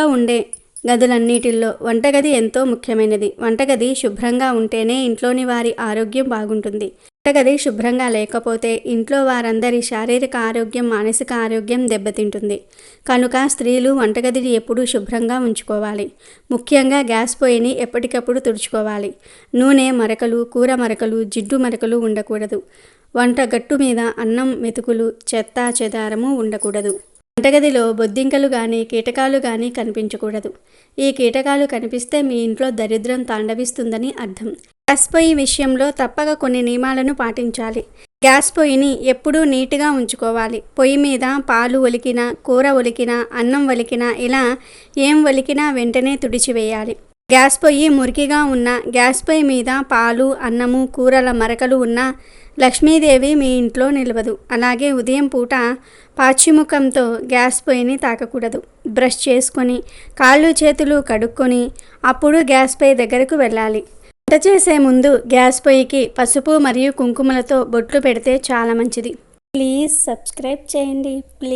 ఉండే గదులన్నిటిల్లో వంటగది ఎంతో ముఖ్యమైనది. వంటగది శుభ్రంగా ఉంటేనే ఇంట్లోని వారి ఆరోగ్యం బాగుంటుంది. వంటగది శుభ్రంగా లేకపోతే ఇంట్లో వారందరి శారీరక ఆరోగ్యం, మానసిక ఆరోగ్యం దెబ్బతింటుంది. కనుక స్త్రీలు వంటగదిని ఎప్పుడూ శుభ్రంగా ఉంచుకోవాలి. ముఖ్యంగా గ్యాస్ పొయ్యిని ఎప్పటికప్పుడు తుడుచుకోవాలి. నూనె మరకలు, కూర మరకలు, జిడ్డు మరకలు ఉండకూడదు. వంట గట్టు మీద అన్నం మెతుకులు, చెత్త చెదారము ఉండకూడదు. వంటగదిలో బొద్దింకలు కానీ కీటకాలు కానీ కనిపించకూడదు. ఈ కీటకాలు కనిపిస్తే మీ ఇంట్లో దరిద్రం తాండవిస్తుందని అర్థం. గ్యాస్ పొయ్యి విషయంలో తప్పక కొన్ని నియమాలను పాటించాలి. గ్యాస్ పొయ్యిని ఎప్పుడూ నీట్గా ఉంచుకోవాలి. పొయ్యి మీద పాలు ఒలికినా, కూర ఒలికినా, అన్నం ఒలికినా, ఇలా ఏం ఒలికినా వెంటనే తుడిచివేయాలి. గ్యాస్ పొయ్యి మురికిగా ఉన్న, గ్యాస్ పొయ్యి మీద పాలు, అన్నము, కూరల మరకలు ఉన్న లక్ష్మీదేవి మీ ఇంట్లో నిలవదు. అలాగే ఉదయం పూట పాచిముఖంతో గ్యాస్ పొయ్యిని తాకకూడదు. బ్రష్ చేసుకొని కాళ్ళు చేతులు కడుక్కొని అప్పుడు గ్యాస్ పొయ్యి దగ్గరకు వెళ్ళాలి. వంట చేసే ముందు గ్యాస్ పొయ్యికి పసుపు మరియు కుంకుమలతో బొట్లు పెడితే చాలా మంచిది. ప్లీజ్ సబ్స్క్రైబ్ చేయండి.